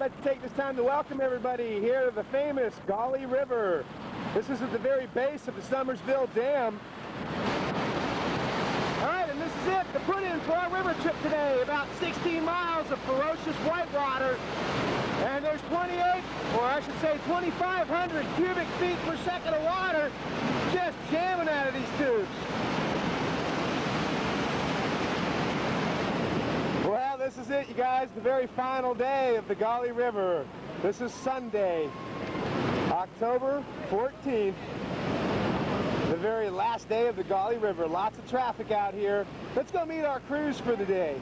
like to take this time to welcome everybody here to the famous Gully River. This is at the very base of the Summersville Dam. All right, and this is it, the put-in for our river trip today. About 16 miles of ferocious whitewater. And there's 28, or I should say 2,500 cubic feet per second of water just jamming out of these tubes. Well, this is it, you guys, the very final day of the Gully River. This is Sunday, October 14th, the very last day of the Gully River. Lots of traffic out here. Let's go meet our crews for the day.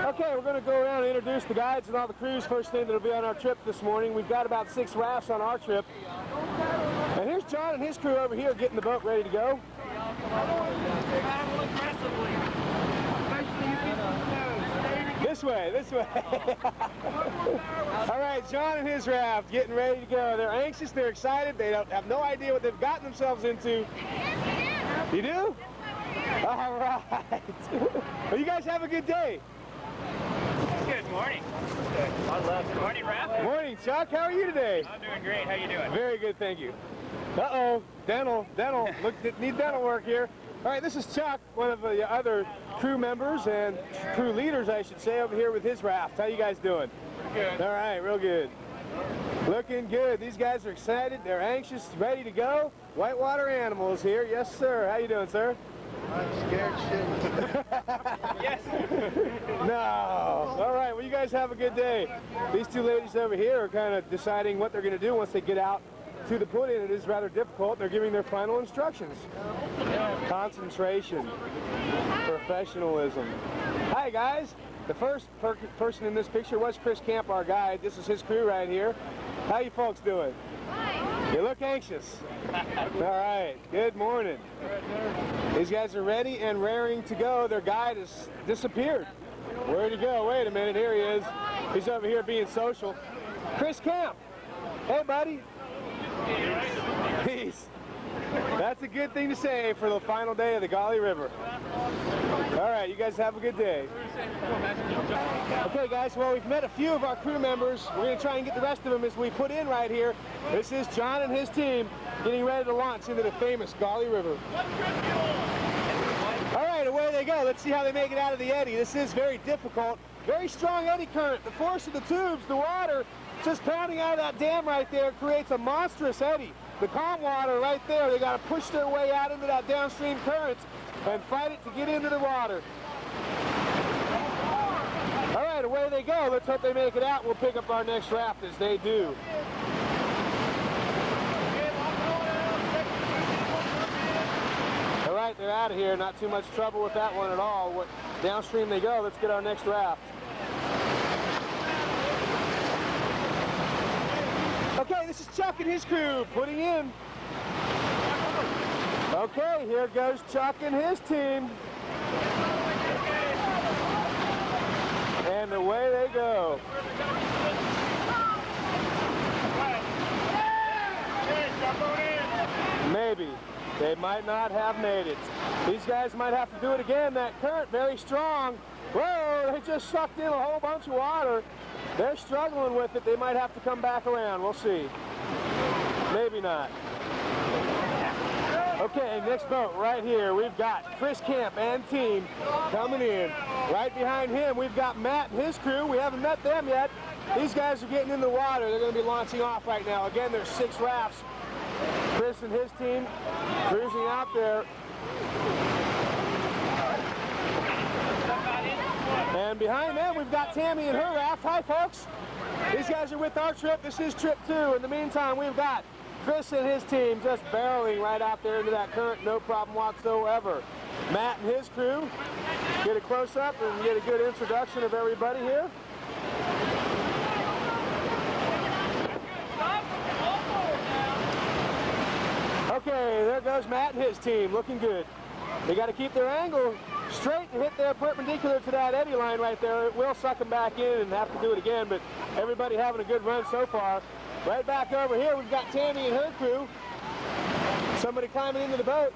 Okay, we're going to go around and introduce the guides and all the crews first thing that'll be on our trip this morning. We've got about 6 rafts on our trip. And here's John and his crew over here getting the boat ready to go. This way, this way. All right, John and his raft getting ready to go. They're anxious, they're excited, they don't have no idea what they've gotten themselves into. You do? All right. Well, you guys have a good day. Good morning. Good morning, Raph. Good morning, Chuck. How are you today? I'm doing great. How you doing? Very good, thank you. Uh-oh, dental. Look, need dental work here. All right, this is Chuck, one of the other crew members and crew leaders, I should say, over here with his raft. How you guys doing? Good. All right, real good. Looking good. These guys are excited. They're anxious, ready to go. Whitewater Animals here. Yes, sir. How you doing, sir? I'm scared shitless. Yes. No. All right, well, you guys have a good day. These two ladies over here are kind of deciding what they're going to do once they get out to the put-in. It is rather difficult. They're giving their final instructions. Concentration. Professionalism. Hi, guys. The first person in this picture was Chris Camp, our guide. This is his crew right here. How you folks doing? You look anxious. All right, good morning. These guys are ready and raring to go. Their guide has disappeared. Where'd he go? Wait a minute, here he is. He's over here being social. Chris Camp. Hey, buddy. Peace. That's a good thing to say for the final day of the Gully River. All right, you guys have a good day. Okay, guys, well, we've met a few of our crew members. We're going to try and get the rest of them as we put in right here. This is John and his team getting ready to launch into the famous Gully River. All right, away they go. Let's see how they make it out of the eddy. This is very difficult. Very strong eddy current. The force of the tubes, the water, just pounding out of that dam right there creates a monstrous eddy. The calm water right there, they got to push their way out into that downstream current and fight it to get into the water. All right, away they go. Let's hope they make it out. We'll pick up our next raft as they do. All right, they're out of here. Not too much trouble with that one at all. Downstream they go. Let's get our next raft. Okay, this is Chuck and his crew putting in. Okay, here goes Chuck and his team. And away they go. Maybe. They might not have made it. These guys might have to do it again. That current very strong. Whoa, they just sucked in a whole bunch of water. They're struggling with it. They might have to come back around. We'll see. Maybe not. Okay, next boat right here. We've got Chris Camp and team coming in. Right behind him, we've got Matt and his crew. We haven't met them yet. These guys are getting in the water. They're going to be launching off right now. Again, there's 6 rafts. Chris and his team cruising out there. And behind them, we've got Tammy and her raft. Hi, folks. These guys are with our trip. This is trip 2. In the meantime, we've got Chris and his team just barreling right out there into that current, no problem whatsoever. Matt and his crew get a close-up and get a good introduction of everybody here. Okay, there goes Matt and his team, looking good. They got to keep their angle straight and hit there perpendicular to that eddy line right there. It will suck them back in and have to do it again, but everybody having a good run so far. Right back over here, we've got Tammy and her crew Somebody climbing into the boat.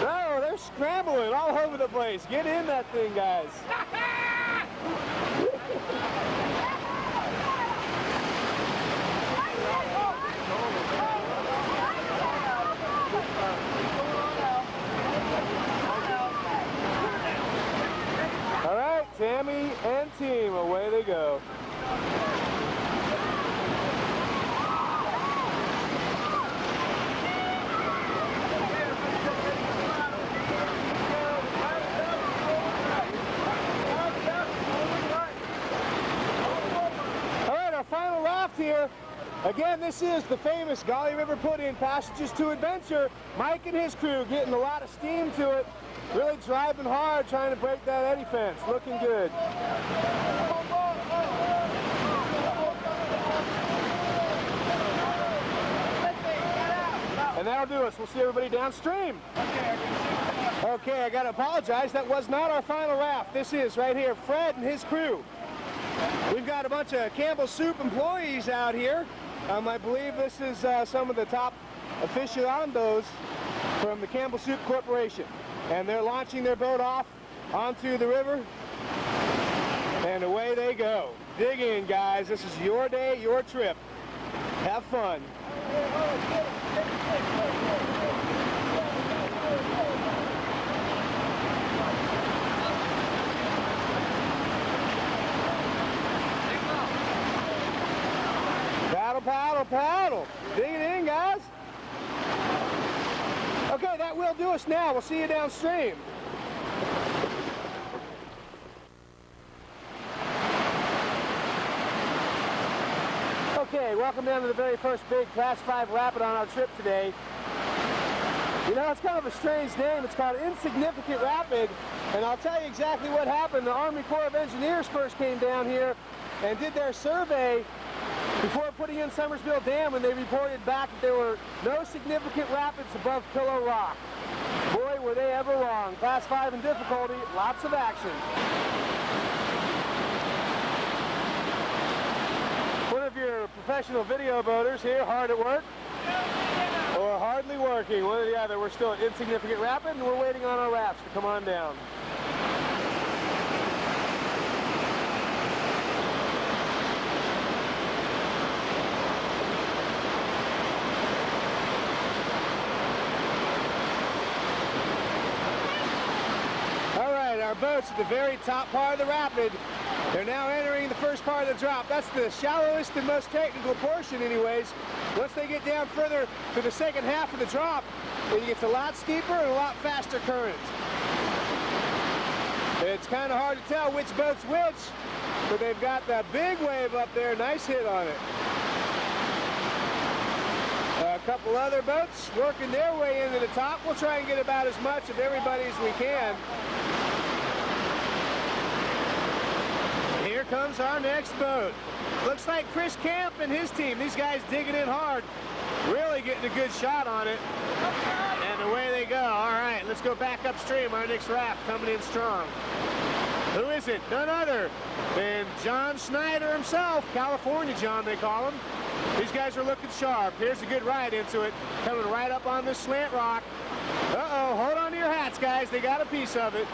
Oh, they're scrambling all over the place. Get in that thing, guys. All right, Tammy and team, away they go. Final raft here. Again, this is the famous Gully River put-in Passages to Adventure. Mike and his crew getting a lot of steam to it. Really driving hard, trying to break that eddy fence. Looking good. And that'll do us. We'll see everybody downstream. Okay, I gotta apologize. That was not our final raft. This is right here, Fred and his crew. We've got a bunch of Campbell Soup employees out here. I believe this is some of the top aficionados from the Campbell Soup Corporation. And they're launching their boat off onto the river. And away they go. Dig in, guys. This is your day, your trip. Have fun. Paddle, paddle, paddle. Dig it in, guys. Okay, that will do us now. We'll see you downstream. Okay, welcome down to the very first big Class 5 rapid on our trip today. You know, it's kind of a strange name. It's called Insignificant Rapid, and I'll tell you exactly what happened. The Army Corps of Engineers first came down here and did their survey before putting in Summersville Dam, and they reported back that there were no significant rapids above Pillow Rock. Boy, were they ever wrong. Class 5 in difficulty, lots of action. One of your professional video boaters here, hard at work, or hardly working, one or the other. We're still at Insignificant Rapid, and we're waiting on our rafts to come on down. Our boats at the very top part of the rapid. They're now entering the first part of the drop. That's the shallowest and most technical portion anyways. Once they get down further to the second half of the drop, it gets a lot steeper and a lot faster currents. It's kind of hard to tell which boat's which, but they've got that big wave up there. Nice hit on it. A couple other boats working their way into the top. We'll try and get about as much of everybody as we can. Here comes our next boat. Looks like Chris Camp and his team. These guys digging in hard. Really getting a good shot on it. And away they go. All right, let's go back upstream. Our next raft coming in strong. Who is it? None other than John Schneider himself. California John, they call him. These guys are looking sharp. Here's a good ride into it. Coming right up on this slant rock. Uh-oh, hold on to your hats, guys. They got a piece of it.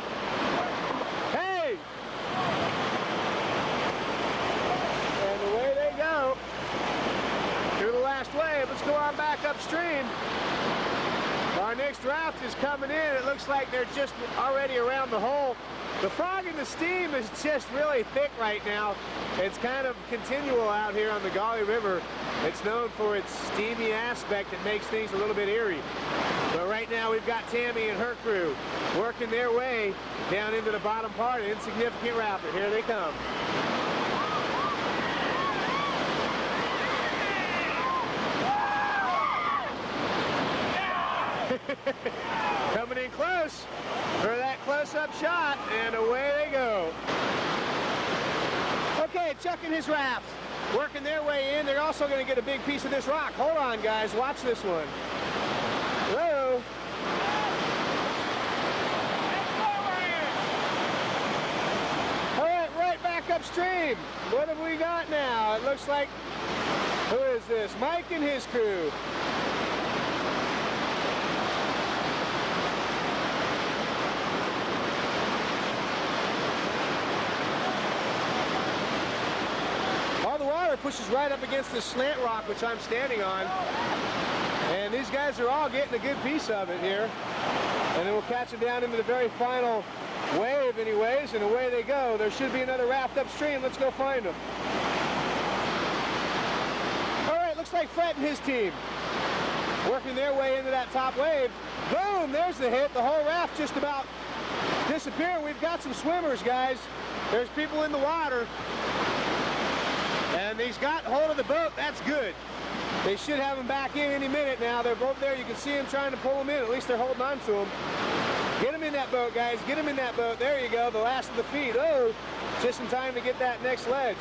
Hey! And away they go. Through the last wave. Let's go on back upstream. Our next raft is coming in. It looks like they're just already around the hole. The fog and the steam is just really thick right now. It's kind of continual out here on the Gully River. It's known for its steamy aspect that makes things a little bit eerie. But right now we've got Tammy and her crew working their way down into the bottom part of Insignificant Rapid. Here they come. Coming in close for that close-up shot, and away they go. Okay, Chuck and his raft working their way in. They're also going to get a big piece of this rock. Hold on, guys. Watch this one. Whoa. All right, right back upstream. What have we got now? It looks like, who is this? Mike and his crew. pushes right up against this slant rock, which I'm standing on. And these guys are all getting a good piece of it here. And then we'll catch them down into the very final wave anyways, and away they go. There should be another raft upstream. Let's go find them. All right, looks like Fred and his team working their way into that top wave. Boom, there's the hit. The whole raft just about disappeared. We've got some swimmers, guys. There's people in the water. And he's got hold of the boat. That's good. They should have them back in any minute now. They're both there. You can see them trying to pull them in. At least they're holding on to them. Get them in that boat, guys. Get them in that boat. There you go. The last of the feed. Oh, just in time to get that next ledge.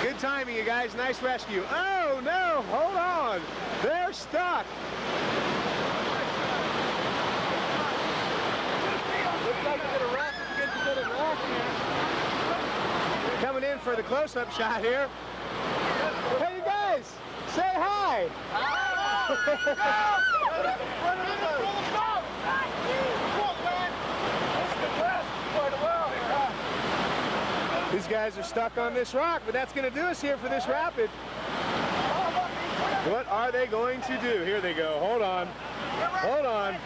Good timing, you guys. Nice rescue. Oh, no. Hold on. They're stuck. Looks like we're going to wrap it against a bit of rock here. Coming in for the close-up shot here. Hey, you guys. Say hi. These guys are stuck on this rock, but that's going to do us here for this rapid. What are they going to do? Here they go. Hold on. Hold on.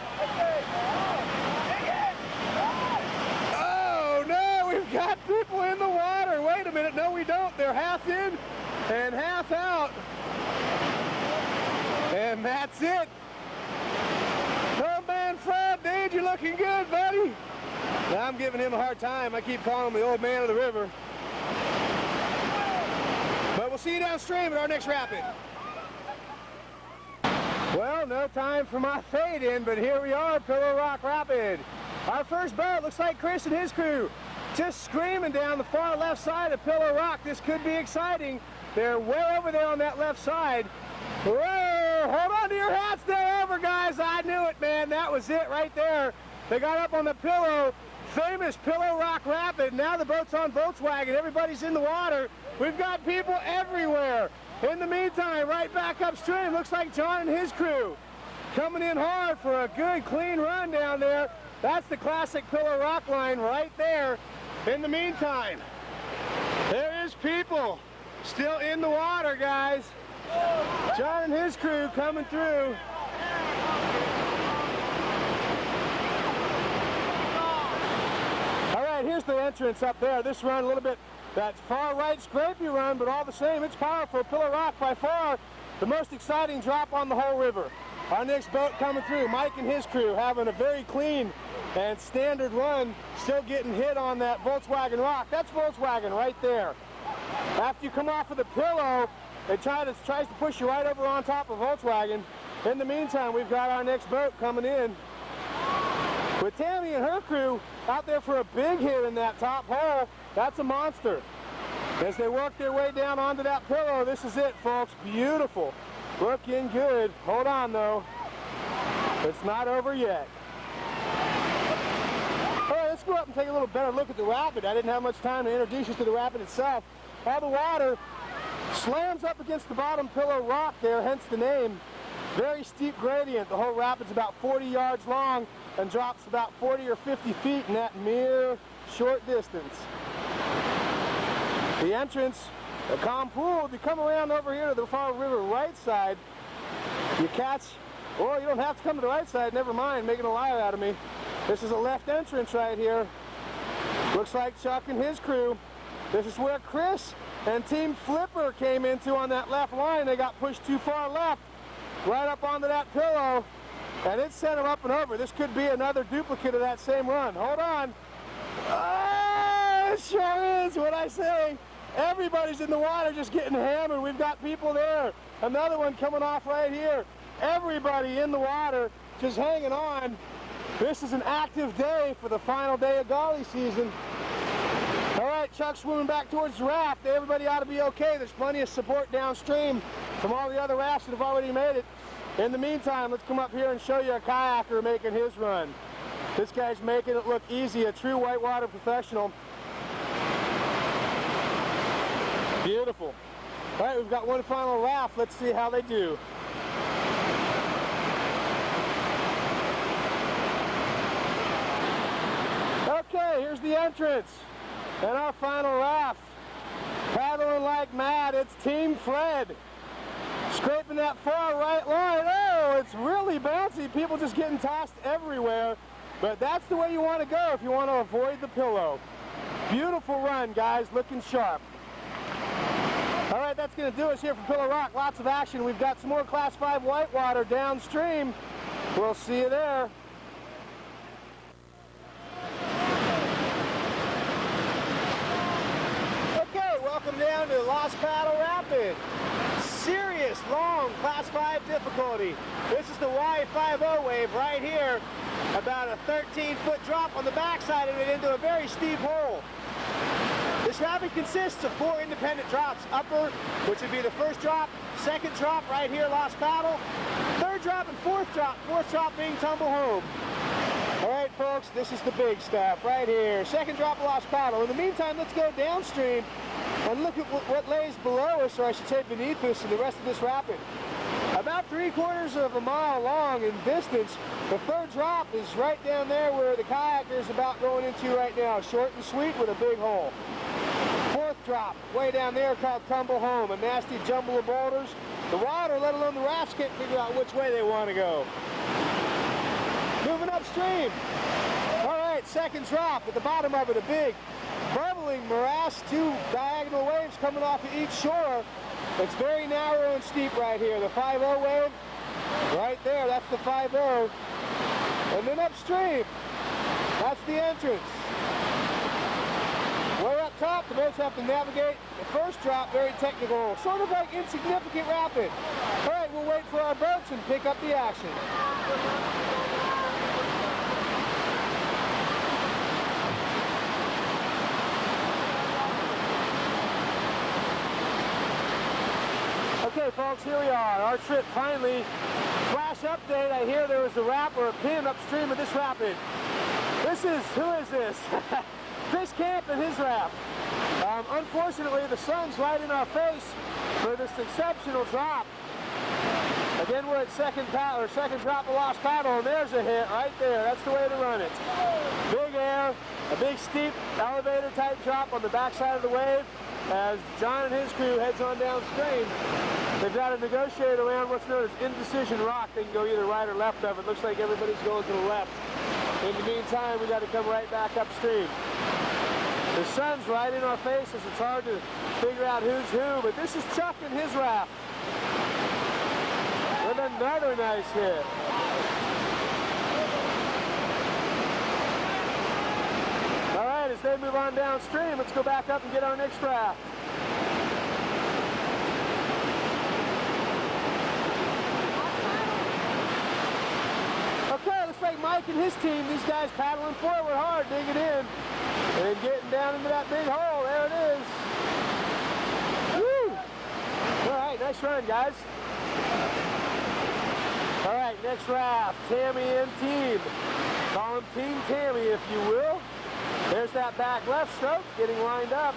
Oh, no, we've got people in the water. Wait a minute. No, we don't. They're half in and half out. And that's it. Oh, man, Fred, dude, you're looking good, buddy. Now, I'm giving him a hard time. I keep calling him the old man of the river. But we'll see you downstream at our next rapid. Well, no time for my fade in, but here we are, Pillow Rock Rapid. Our first boat looks like Chris and his crew just screaming down the far left side of Pillow Rock. This could be exciting. They're way over there on that left side. Whoa, hold on to your hats. They're over, guys. I knew it, man. That was it right there. They got up on the Pillow, famous Pillow Rock Rapid. Now the boat's on Volkswagen. Everybody's in the water. We've got people everywhere. In the meantime, right back upstream, looks like John and his crew coming in hard for a good, clean run down there. That's the classic Pillow Rock line right there. In the meantime, there is people still in the water, guys. John and his crew coming through. All right, here's the entrance up there. This run a little bit, that far right scrapey run, but all the same, it's powerful. Pillow Rock by far the most exciting drop on the whole river. Our next boat coming through, Mike and his crew having a very clean and standard run, still getting hit on that Volkswagen rock. That's Volkswagen right there. After you come off of the Pillow, it tries to push you right over on top of Volkswagen. In the meantime, we've got our next boat coming in with Tammy and her crew out there for a big hit in that top hole. That's a monster. As they work their way down onto that Pillow, this is it, folks. Beautiful. Looking good. Hold on, though. It's not over yet. All right, let's go up and take a little better look at the rapid. I didn't have much time to introduce you to the rapid itself. All the water slams up against the bottom Pillow Rock there, hence the name. Very steep gradient. The whole rapid's about 40 yards long and drops about 40 or 50 feet in that mere short distance. The entrance, a calm pool. If you come around over here to the far river right side, you catch, well, you don't have to come to the right side, never mind, making a liar out of me. This is a left entrance right here. Looks like Chuck and his crew. This is where Chris and Team Flipper came into on that left line. They got pushed too far left, right up onto that Pillow, and it sent them up and over. This could be another duplicate of that same run. Hold on. It sure is what I say. Everybody's in the water just getting hammered. We've got people there. Another one coming off right here. Everybody in the water just hanging on. This is an active day for the final day of Gully season. All right, Chuck's swimming back towards the raft. Everybody ought to be okay. There's plenty of support downstream from all the other rafts that have already made it. In the meantime, let's come up here and show you a kayaker making his run. This guy's making it look easy, a true whitewater professional. Beautiful. All right, we've got one final raft. Let's see how they do. Okay, here's the entrance and our final raft. Paddling like mad, it's Team Fred. Scraping that far right line. Oh, it's really bouncy. People just getting tossed everywhere. But that's the way you want to go if you want to avoid the pillow. Beautiful run, guys, looking sharp. All right, that's going to do us here for Pillow Rock. Lots of action. We've got some more Class 5 whitewater downstream. We'll see you there. Okay, welcome down to Lost Paddle Rapid. Serious, long Class 5 difficulty. This is the Y50 wave right here. About a 13-foot drop on the backside of it into a very steep hole. This rapid consists of 4 independent drops. Upper, which would be the first drop, second drop right here, Lost Paddle, third drop and fourth drop being Tumble Home. All right, folks, this is the big stuff right here. Second drop of Lost Paddle. In the meantime, let's go downstream and look at what lays below us, or I should say beneath us, in the rest of this rapid. About 3/4 of a mile long in distance. The third drop is right down there where the kayaker is about going into right now. Short and sweet with a big hole. Fourth drop, way down there, called Tumble Home. A nasty jumble of boulders. The water, let alone the rafts, can't figure out which way they want to go. Moving upstream. All right, second drop. At the bottom of it, a big bubbling morass, 2 diagonal waves coming off of each shore. It's very narrow and steep right here. The 5-0 wave, right there, that's the 5-0. And then upstream, that's the entrance. Way up top, the boats have to navigate the first drop, very technical, sort of like insignificant rapid. All right, we'll wait for our boats and pick up the action. Okay, folks, here we are. Our trip finally. Flash update, I hear there was a wrap or a pin upstream of this rapid. Who is this? Chris Camp and his raft. Unfortunately, the sun's right in our face for this exceptional drop. Again, we're at second drop of Lost Paddle, and there's a hit right there. That's the way to run it. Big air, a big steep elevator-type drop on the backside of the wave as John and his crew heads on downstream. They've got to negotiate around what's known as indecision rock. They can go either right or left of it. Looks like everybody's going to the left. In the meantime, we got to come right back upstream. The sun's right in our faces. It's hard to figure out who's who, but this is Chuck and his raft with another nice hit. All right, as they move on downstream, let's go back up and get our next raft. Okay, looks like Mike and his team, these guys paddling forward hard, digging in, and getting down into that big hole. There it is. Woo! All right, nice run, guys. All right, next raft, Tammy and team. Call them Team Tammy, if you will. There's that back left stroke getting lined up.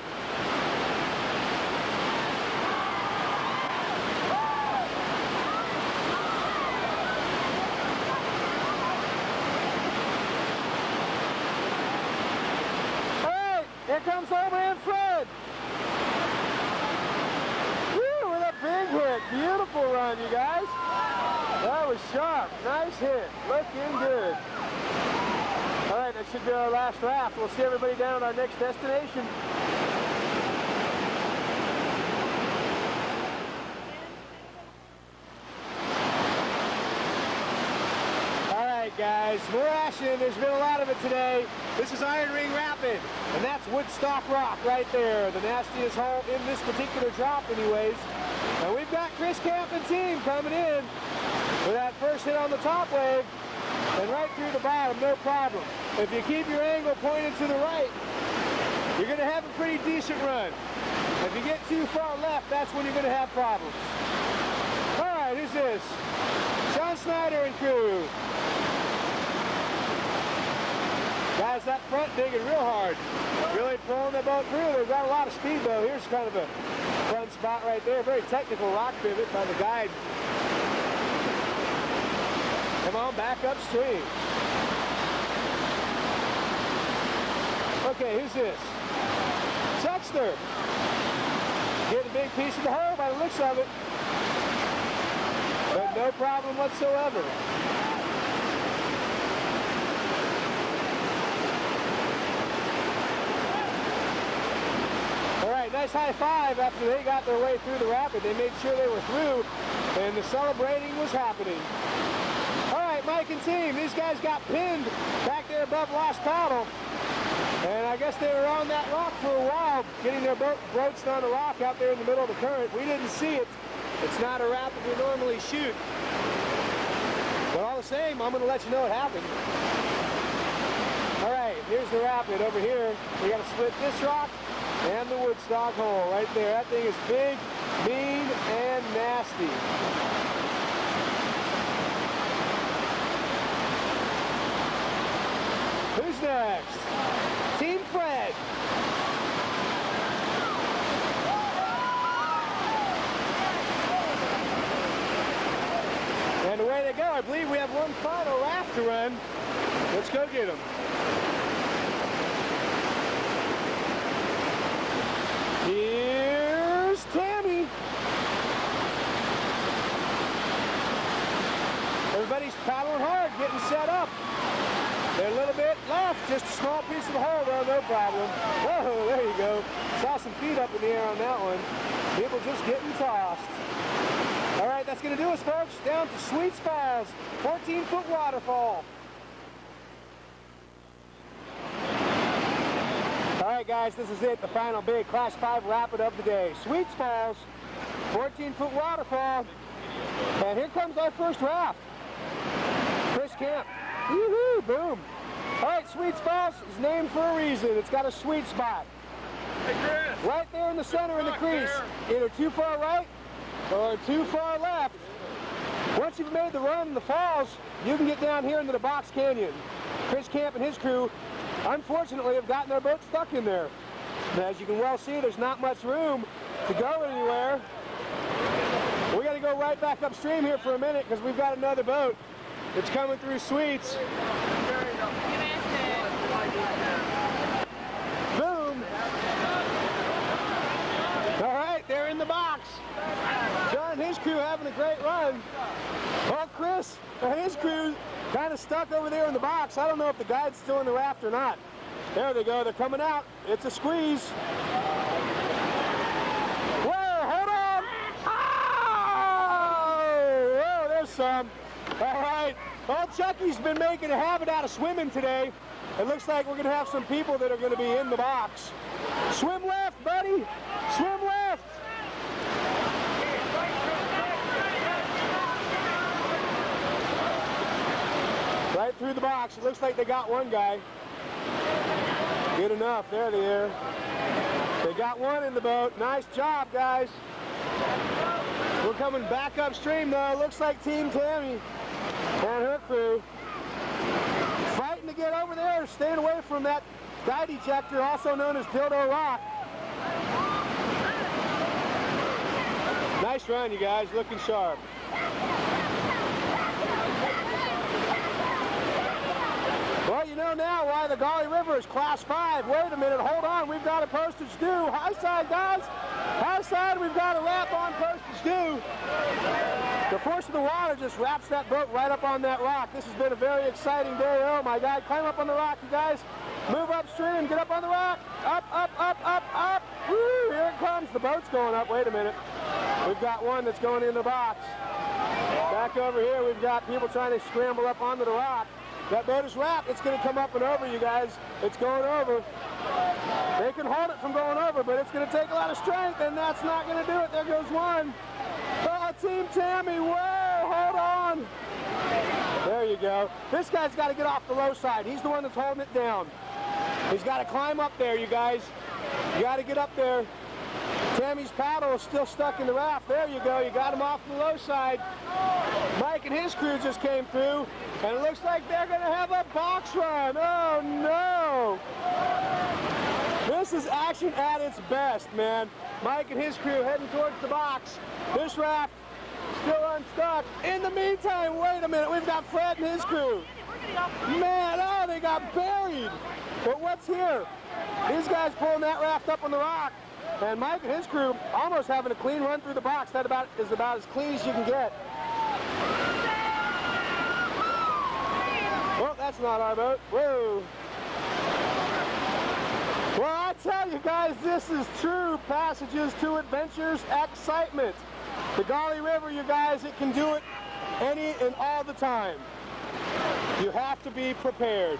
Here comes old man Fred. Woo, with a big hit. Beautiful run, you guys. That was sharp. Nice hit. Looking good. All right, that should be our last raft. We'll see everybody down at our next destination. Guys, more action. There's been a lot of it today. This is Iron Ring Rapid, and that's Woodstock Rock right there, the nastiest hole in this particular drop anyways. And we've got Chris Camp and team coming in with that first hit on the top wave and right through the bottom, no problem. If you keep your angle pointed to the right, you're going to have a pretty decent run. If you get too far left, that's when you're going to have problems. All right, who's this? John Snyder and crew. Guys, that front digging real hard. Really pulling the boat through. They've got a lot of speed, though. Here's kind of a fun spot right there. Very technical rock pivot by the guide. Come on, back upstream. Okay, who's this? Chuckster. big piece of the hull by the looks of it. But no problem whatsoever. All right, nice high five after they got their way through the rapid. They made sure they were through, and the celebrating was happening. All right, Mike and team, these guys got pinned back there above Lost Paddle. And I guess they were on that rock for a while, getting their boat broached on a rock out there in the middle of the current. We didn't see it. It's not a rapid we normally shoot. But all the same, I'm going to let you know what happened. All right, here's the rapid over here. We got to split this rock and the Woodstock hole right there. That thing is big, mean, and nasty. Who's next? Team Fred. And away they go. I believe we have one final raft to run. Let's go get them. Here's Tammy. Everybody's paddling hard, getting set up. They're a little bit left, just a small piece of the hole though, no problem. Whoa, there you go. Saw some feet up in the air on that one. People just getting tossed. All right, that's gonna do us, folks. Down to Sweets Falls, 14-foot waterfall. All right, guys, this is it, the final big Class 5 rapid of the day. Sweets Falls, 14-foot waterfall. And here comes our first raft. Chris Camp. Woohoo, boom. All right, Sweets Falls is named for a reason. It's got a sweet spot. Hey, Chris. Right there in the center in the crease. Either too far right or too far left. Once you've made the run in the falls, you can get down here into the Box Canyon. Chris Camp and his crew, unfortunately, have gotten their boat stuck in there. And as you can well see, there's not much room to go anywhere. We got to go right back upstream here for a minute because we've got another boat. It's coming through Sweets. Boom. All right, they're in the box. John and his crew having a great run. Well, Chris and his crew kind of stuck over there in the box. I don't know if the guide's still in the raft or not. There they go. They're coming out. It's a squeeze. Whoa, hold on. Oh, whoa, there's some. All right, old Chucky's been making a habit out of swimming today. It looks like we're going to have some people that are going to be in the box. Swim left, buddy. Swim left. Right through the box. It looks like they got one guy. Good enough. There they are. They got one in the boat. Nice job, guys. We're coming back upstream, though. Looks like Team Tammy and her crew fighting to get over there, staying away from that guide ejector, also known as Dildo Rock. Nice run, you guys. Looking sharp. Well, you know now why the Gully River is Class 5. Wait a minute, hold on, we've got a postage due. High side, guys. High side, we've got a wrap on postage due. The force of the water just wraps that boat right up on that rock. This has been a very exciting day. Oh my God, climb up on the rock, you guys. Move upstream, get up on the rock. Up, up, up, up, up. Woo, here it comes. The boat's going up. Wait a minute. We've got one that's going in the box. Back over here, we've got people trying to scramble up onto the rock. That boat is wrapped. It's going to come up and over, you guys. It's going over. They can hold it from going over, but it's going to take a lot of strength, and that's not going to do it. There goes one. Oh, Team Tammy, whoa, hold on. There you go. This guy's got to get off the low side. He's the one that's holding it down. He's got to climb up there, you guys. You got to get up there. Tammy's paddle is still stuck in the raft. There you go. You got him off the low side. Mike and his crew just came through, and it looks like they're going to have a box run. Oh, no. This is action at its best, man. Mike and his crew heading towards the box. This raft still unstuck. In the meantime, wait a minute. We've got Fred and his crew. Man, oh, they got buried. But what's here? These guys pulling that raft up on the rock. And Mike and his crew almost having a clean run through the box. That is about as clean as you can get. Well, that's not our boat. Whoa. Well, I tell you guys, this is true Passages to Adventures excitement. The Gully River, you guys, it can do it any and all the time. You have to be prepared.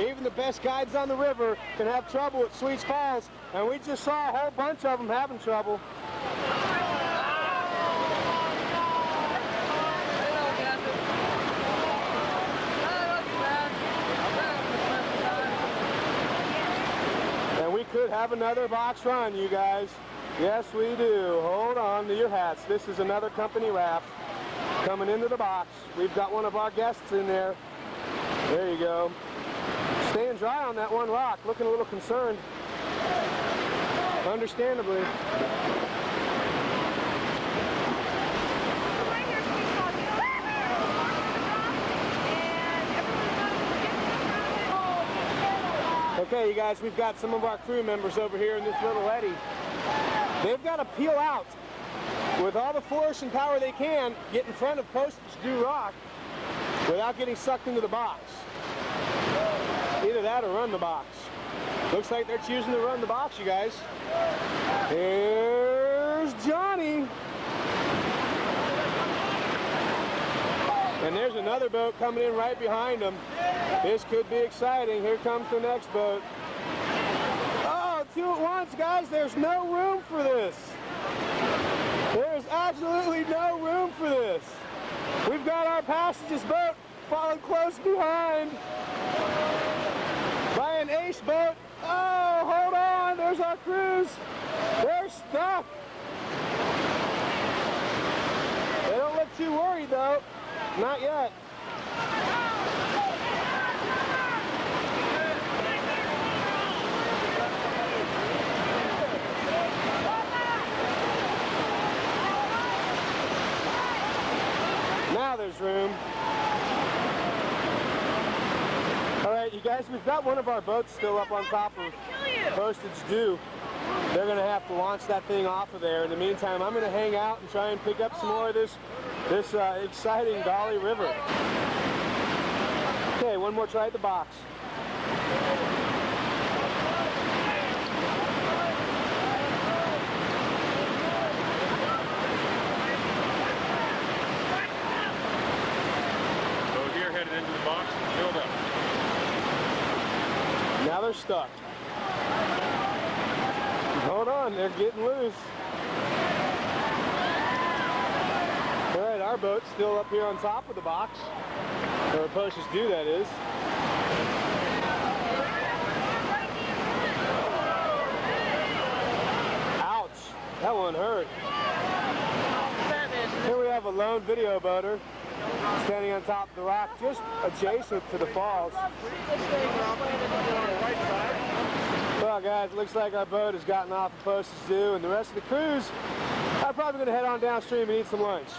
Even the best guides on the river can have trouble at Sweets Falls, and we just saw a whole bunch of them having trouble. And we could have another box run, you guys. Yes, we do. Hold on to your hats. This is another company raft coming into the box. We've got one of our guests in there. There you go. Staying dry on that one rock, looking a little concerned. Understandably. Okay, you guys, we've got some of our crew members over here in this little eddy. They've got to peel out with all the force and power they can, get in front of postage due rock without getting sucked into the box. Either that or run the box. Looks like they're choosing to run the box, you guys. Here's Johnny. And there's another boat coming in right behind them. This could be exciting. Here comes the next boat. Oh, two at once, guys. There's no room for this. There's absolutely no room for this. We've got our Passages boat following close behind by an ace boat. Oh, hold on. There's our crews. They're stuck. They don't look too worried, though. Not yet. Now there's room. All right, you guys, we've got one of our boats still up on top of postage due. They're going to have to launch that thing off of there. In the meantime, I'm going to hang out and try and pick up some more of this exciting Gully River. Okay, one more try at the box. So here headed into the box, filled up. Now they're stuck. Hold on, they're getting loose. All right, our boat's still up here on top of the box. Or postage due, that is. Ouch, that one hurt. Here we have a lone video boater standing on top of the rock just adjacent to the falls. Well, guys, it looks like our boat has gotten off of postage due, and the rest of the crews are probably going to head on downstream and eat some lunch.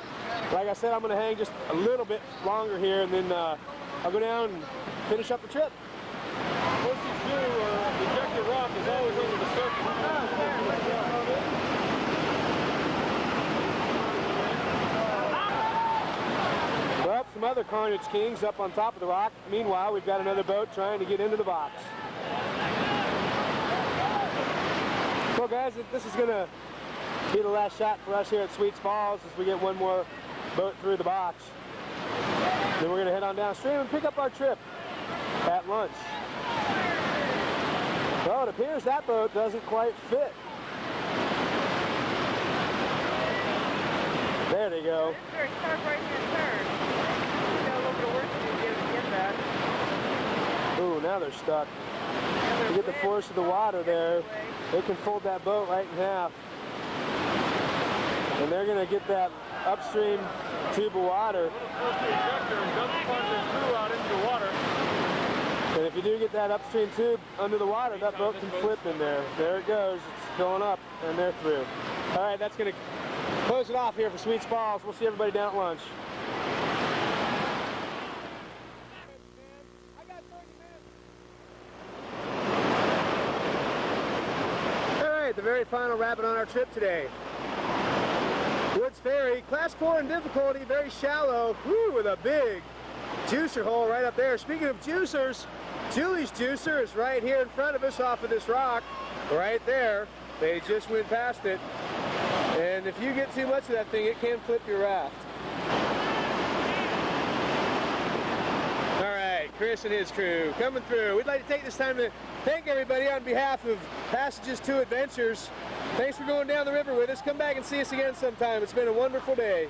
Like I said, I'm going to hang just a little bit longer here, and then I'll go down and finish up the trip. Postage due or ejected rock is always under the surface. Well, some other Carnage Kings up on top of the rock. Meanwhile, we've got another boat trying to get into the box. Well, guys, this is going to be the last shot for us here at Sweets Falls as we get one more boat through the box. Then we're going to head on downstream and pick up our trip at lunch. Well, it appears that boat doesn't quite fit. There they go. Ooh, now they're stuck. To get the force of the water there, they can fold that boat right in half. And they're going to get that upstream tube of water. And if you do get that upstream tube under the water, that boat can flip in there. There it goes. It's going up, and they're through. All right, that's going to close it off here for Sweets Falls. We'll see everybody down at lunch. very final rapid on our trip today. Woods Ferry, class 4 in difficulty, very shallow, woo, with a big juicer hole right up there. Speaking of juicers, Julie's juicer is right here in front of us off of this rock, right there. They just went past it. And if you get too much of that thing, it can flip your raft. All right, Chris and his crew coming through. We'd like to take this time to thank everybody on behalf of Passages to Adventures. Thanks for going down the river with us. Come back and see us again sometime. It's been a wonderful day.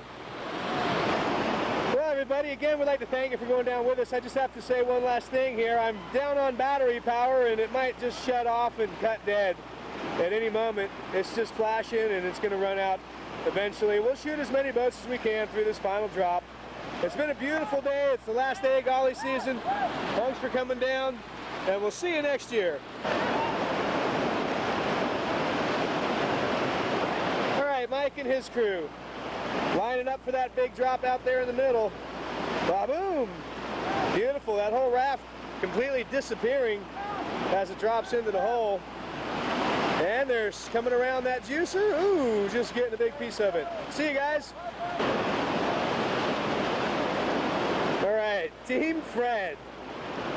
Well, everybody, again, we'd like to thank you for going down with us. I just have to say one last thing here. I'm down on battery power, and it might just shut off and cut dead at any moment. It's just flashing, and it's going to run out eventually. We'll shoot as many boats as we can through this final drop. It's been a beautiful day. It's the last day of Gully season. Thanks for coming down, and we'll see you next year. All right, Mike and his crew lining up for that big drop out there in the middle. Ba-boom! Beautiful. That whole raft completely disappearing as it drops into the hole. And there's coming around that juicer. Ooh, just getting a big piece of it. See you guys. All right, Team Fred,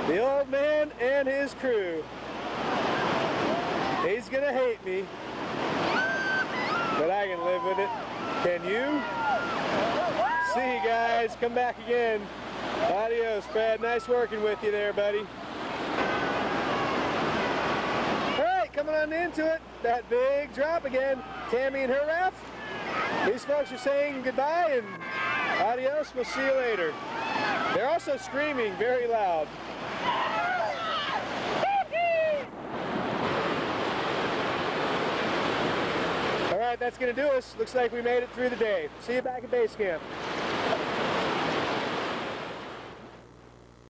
the old man and his crew. He's gonna hate me, but I can live with it. Can you? See you guys. Come back again. Adios, Fred. Nice working with you there, buddy. All right, coming on into it. That big drop again. Tammy and her raft. These folks are saying goodbye and adios. We'll see you later. They're also screaming very loud. All right, that's going to do us. Looks like we made it through the day. See you back at base camp.